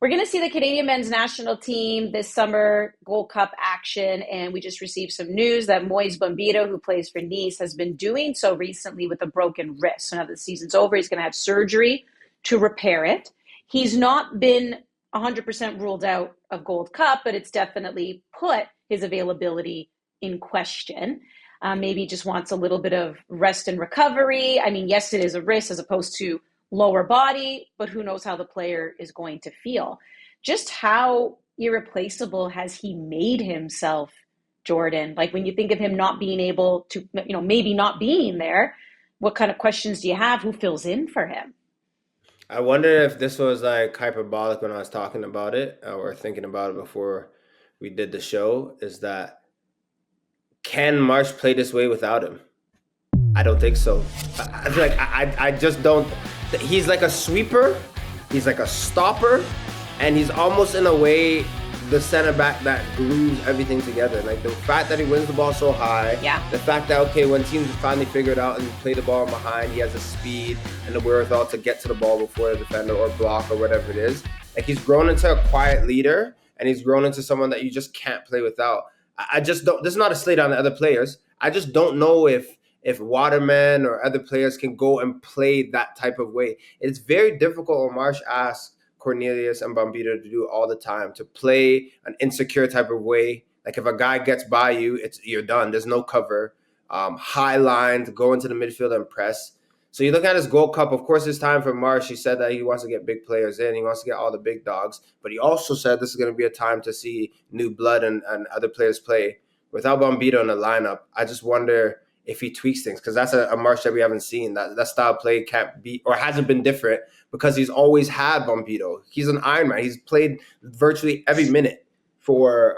We're going to see the Canadian men's national team this summer Gold Cup action, and we just received some news that Moise Bombito, who plays for Nice, has been doing so recently with a broken wrist. So now that the season's over, he's going to have surgery to repair it. He's not been 100% ruled out of Gold Cup, but it's definitely put his availability in question. Maybe just wants a little bit of rest and recovery. I mean, yes, it is a wrist as opposed to lower body, but who knows how the player is going to feel. Just how irreplaceable has he made himself, Jordan? Like when you think of him not being able to, maybe not being there, what kind of questions do you have? Who fills in for him? I wonder if this was like hyperbolic when I was talking about it or thinking about it before we did the show. Is that can Marsh play this way without him? I don't think so. I feel like I just don't. He's like a sweeper, he's like a stopper, and he's almost in a way the center back that glues everything together. Like the fact that he wins the ball so high, the fact that, okay, when teams finally figure it out and play the ball behind, he has the speed and the wherewithal to get to the ball before the defender or block or whatever it is. Like he's grown into a quiet leader, and he's grown into someone that you just can't play without. I just don't, this is not a slate on the other players. I just don't know if Waterman or other players can go and play that type of way. It's very difficult when Marsh asks Cornelius and Bombito to do all the time, to play an insecure type of way. Like if a guy gets by you, you're done. There's no cover. High line to go into the midfield and press. So you look at his Gold Cup, of course it's time for Marsh. He said that he wants to get big players in. He wants to get all the big dogs. But he also said this is going to be a time to see new blood and other players play. Without Bombito in the lineup, I just wonder if he tweaks things, because that's a Marsh that we haven't seen. That style of play can't be or hasn't been different because he's always had Bombito. He's an Ironman. He's played virtually every minute for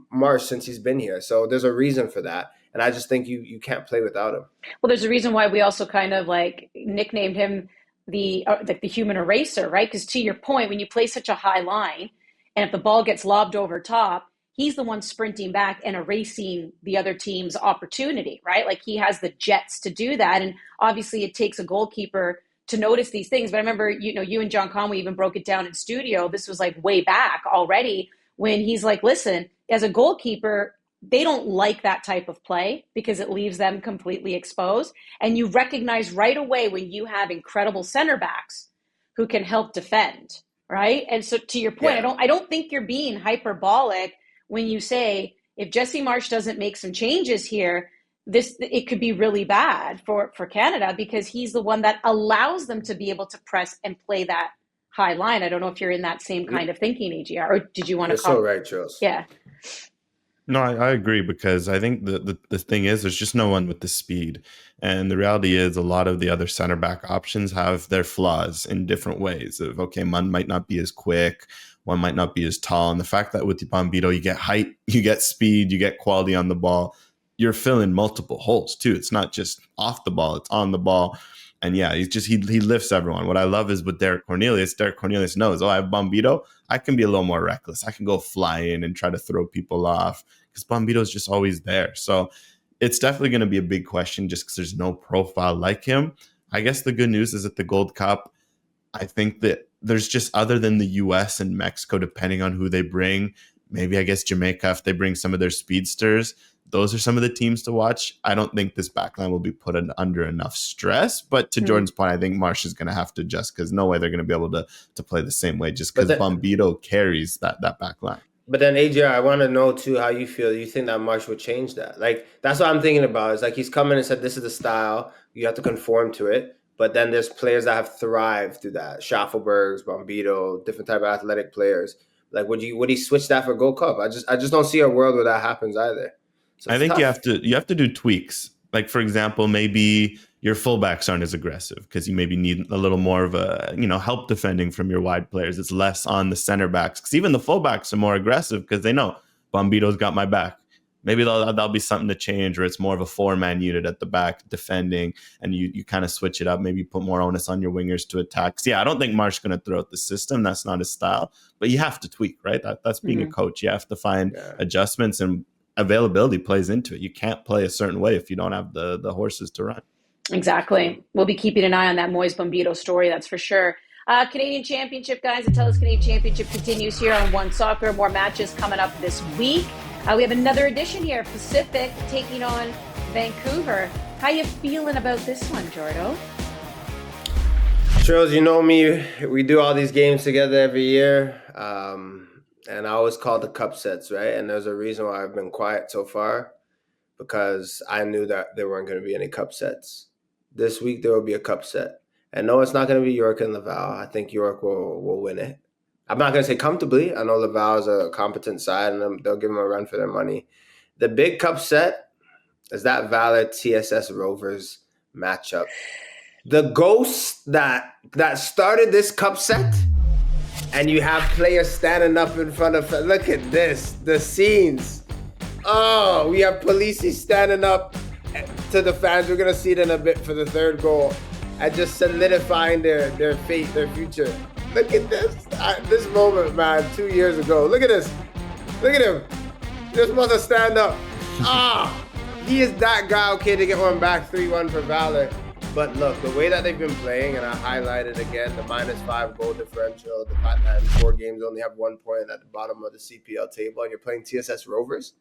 Marsh since he's been here. So there's a reason for that. And I just think you can't play without him. Well, there's a reason why we also kind of like nicknamed him the human eraser, right? Because to your point, when you play such a high line, and if the ball gets lobbed over top, he's the one sprinting back and erasing the other team's opportunity, right? Like he has the jets to do that. And obviously it takes a goalkeeper to notice these things. But I remember, you and John Conway even broke it down in studio. This was like way back already when he's like, listen, as a goalkeeper, they don't like that type of play because it leaves them completely exposed. And you recognize right away when you have incredible center backs who can help defend, right? And so to your point, I don't think you're being hyperbolic when you say if Jesse Marsh doesn't make some changes here, it could be really bad for Canada because he's the one that allows them to be able to press and play that high line. I don't know if you're in that same kind of thinking, AGR, or did you want to comment? You're so right, Charles. Yeah. No, I agree because I think the thing is there's just no one with the speed. And the reality is a lot of the other center back options have their flaws in different ways. Of okay, one might not be as quick, one might not be as tall. And the fact that with Bombito, you get height, you get speed, you get quality on the ball, you're filling multiple holes too. It's not just off the ball, it's on the ball. And yeah, he lifts everyone. What I love is with Derek Cornelius knows, I have Bombito, I can be a little more reckless. I can go fly in and try to throw people off because Bombito is just always there. So it's definitely going to be a big question just because there's no profile like him. I guess the good news is at the Gold Cup, I think that there's just other than the US and Mexico, depending on who they bring, maybe I guess Jamaica, if they bring some of their speedsters, those are some of the teams to watch. I don't think this backline will be put under enough stress. But to Jordan's point, I think Marsh is going to have to adjust because no way they're going to be able to play the same way just because Bombito carries that backline. But then, AJR, I want to know, too, how you feel. You think that Marsh would change that? Like, that's what I'm thinking about. It's like he's come in and said, this is the style. You have to conform to it. But then there's players that have thrived through that. Schaffelbergs, Bombito, different type of athletic players. Like, would he switch that for Gold Cup? I just don't see a world where that happens either. So I think tough. you have to do tweaks. Like, for example, maybe your fullbacks aren't as aggressive because you maybe need a little more of a, help defending from your wide players. It's less on the center backs because even the fullbacks are more aggressive because they know Bombito's got my back. Maybe that'll be something to change where it's more of a 4-man unit at the back defending and you kind of switch it up. Maybe put more onus on your wingers to attack. So, yeah, I don't think Marsh is going to throw out the system. That's not his style. But you have to tweak, right? That's being a coach. You have to find adjustments and availability plays into it. You can't play a certain way if you don't have the horses to run. Exactly. We'll be keeping an eye on that Moise Bombito story, that's for sure. Canadian Championship, guys. The TELUS Canadian Championship continues here on One Soccer. More matches coming up this week. We have another edition here. Pacific taking on Vancouver. How you feeling about this one, Jordo? Charles, you know me. We do all these games together every year. And I always call the cup sets, right? And there's a reason why I've been quiet so far, because I knew that there weren't going to be any cup sets. This week there will be a cup set. And no, it's not going to be York and Laval. I think York will win it. I'm not going to say comfortably. I know Laval is a competent side, and they'll give them a run for their money. The big cup set is that Valor TSS Rovers matchup. The ghost that started this cup set, and you have players standing up in front of. Look at this, the scenes. Oh, we have Polisi standing up to the fans. We're gonna see it in a bit for the third goal, and just solidifying their fate, their future. Look at this, this moment, man. 2 years ago. Look at this. Look at him. You're supposed to stand up. He is that guy. Okay, to get one back, 3-1 for Valor. But look, the way that they've been playing, and I highlighted again the -5 goal differential, the fact that in 4 games only have 1 point at the bottom of the CPL table, and you're playing TSS Rovers,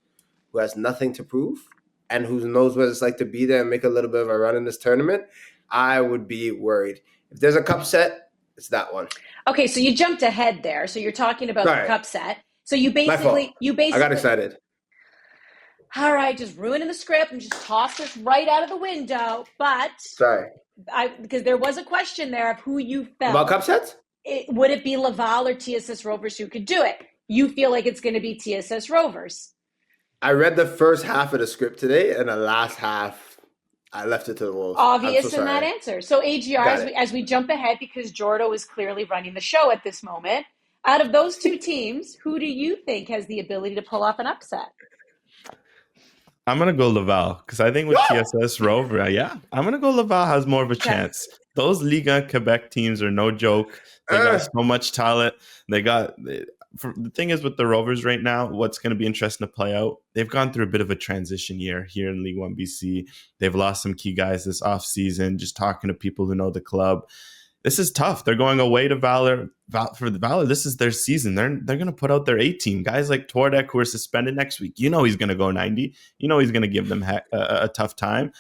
who has nothing to prove and who knows what it's like to be there and make a little bit of a run in this tournament, I would be worried. If there's a cup set, it's that one. Okay, so you jumped ahead there. So you're talking about the cup set. So you basically I got excited. All right, just ruining the script and just toss this right out of the window. But because there was a question there of who you felt about cup sets. Would it be Laval or TSS Rovers who could do it? You feel like it's going to be TSS Rovers. I read the first half of the script today, and the last half, I left it to the wolves. Obvious in that answer. So AGR, as we jump ahead, because Jordo is clearly running the show at this moment, out of those two teams, who do you think has the ability to pull off an upset? I'm going to go Laval, because I think with TSS Rover, I'm going to go Laval has more of a chance. Those Liga Quebec teams are no joke. They got so much talent. The thing is with the Rovers right now, what's going to be interesting to play out, they've gone through a bit of a transition year here in League 1 BC. They've lost some key guys this offseason, just talking to people who know the club. This is tough. They're going away to Valor. For the Valor, this is their season. They're going to put out their A team. Guys like Tordek, who are suspended next week. You know he's going to go 90. You know he's going to give them a tough time.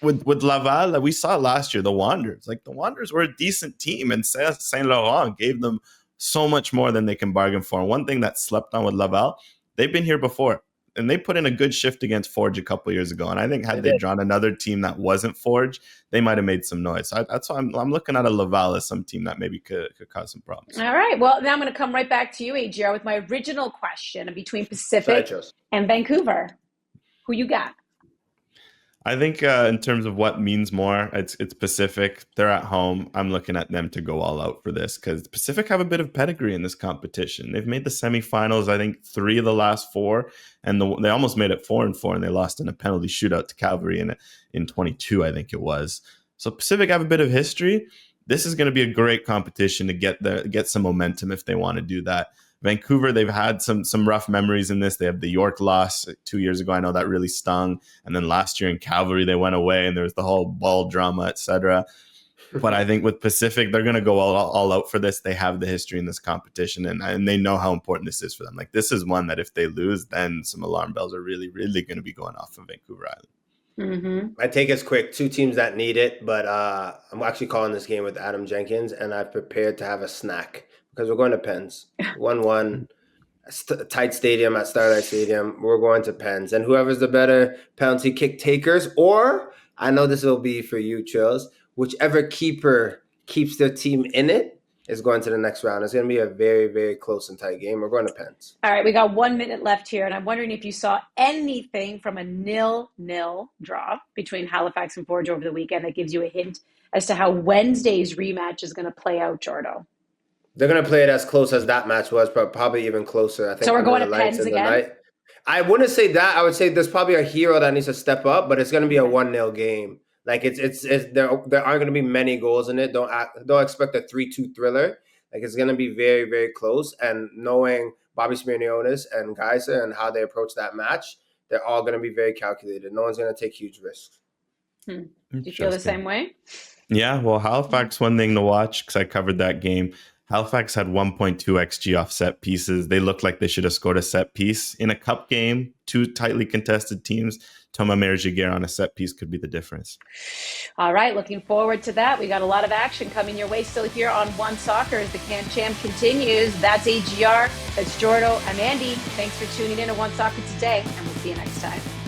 With Laval, we saw last year, the Wanderers. Like, the Wanderers were a decent team, and Saint Laurent gave them so much more than they can bargain for. And one thing that slept on with Laval, they've been here before. And they put in a good shift against Forge a couple years ago. And I think had they drawn another team that wasn't Forge, they might have made some noise. So that's why I'm looking at a Laval as some team that maybe could cause some problems. All right. Well, now I'm going to come right back to you, AGR, with my original question between Pacific and Vancouver. Who you got? I think in terms of what means more, it's Pacific. They're at home. I'm looking at them to go all out for this because Pacific have a bit of pedigree in this competition. They've made the semifinals, I think, 3 of the last 4, and they almost made it 4-4, and they lost in a penalty shootout to Calgary in 22, I think it was. So Pacific have a bit of history. This is going to be a great competition to get some momentum if they want to do that. Vancouver, they've had some rough memories in this. They have the York loss 2 years ago. I know that really stung. And then last year in Calgary, they went away and there was the whole ball drama, etc. But I think with Pacific, they're going to go all out for this. They have the history in this competition and they know how important this is for them. Like, this is one that if they lose, then some alarm bells are really, really going to be going off in Vancouver Island. Mm-hmm. My take is quick. 2 teams that need it, but I'm actually calling this game with Adam Jenkins, and I've prepared to have a snack because we're going to Pens. 1-1, tight stadium at Starlight Stadium. We're going to Pens, and whoever's the better penalty kick takers, or I know this will be for you, Chills, whichever keeper keeps their team in it is going to the next round. It's going to be a very, very close and tight game. We're going to Pens. All right, we got 1 minute left here, and I'm wondering if you saw anything from a 0-0 draw between Halifax and Forge over the weekend that gives you a hint as to how Wednesday's rematch is going to play out, Jordo. They're going to play it as close as that match was, but probably even closer. I think. So we're going to Pens again? I wouldn't say that. I would say there's probably a hero that needs to step up, but it's going to be a 1-0 game. Like there aren't going to be many goals in it. Don't expect a 3-2 thriller. Like, it's going to be very, very close. And knowing Bobby Smirniotis and Geiser and how they approach that match, they're all going to be very calculated. No one's going to take huge risks. Do you feel the same way? Yeah, well, Halifax, one thing to watch because I covered that game. Halifax had 1.2 XG off set pieces. They looked like they should have scored a set piece in a cup game. Two tightly contested teams. Thomas Merjiger on a set piece could be the difference. All right, looking forward to that. We got a lot of action coming your way still here on One Soccer as the CanCham continues. That's AGR. That's Jordo. I'm Andy. Thanks for tuning in to One Soccer today, and we'll see you next time.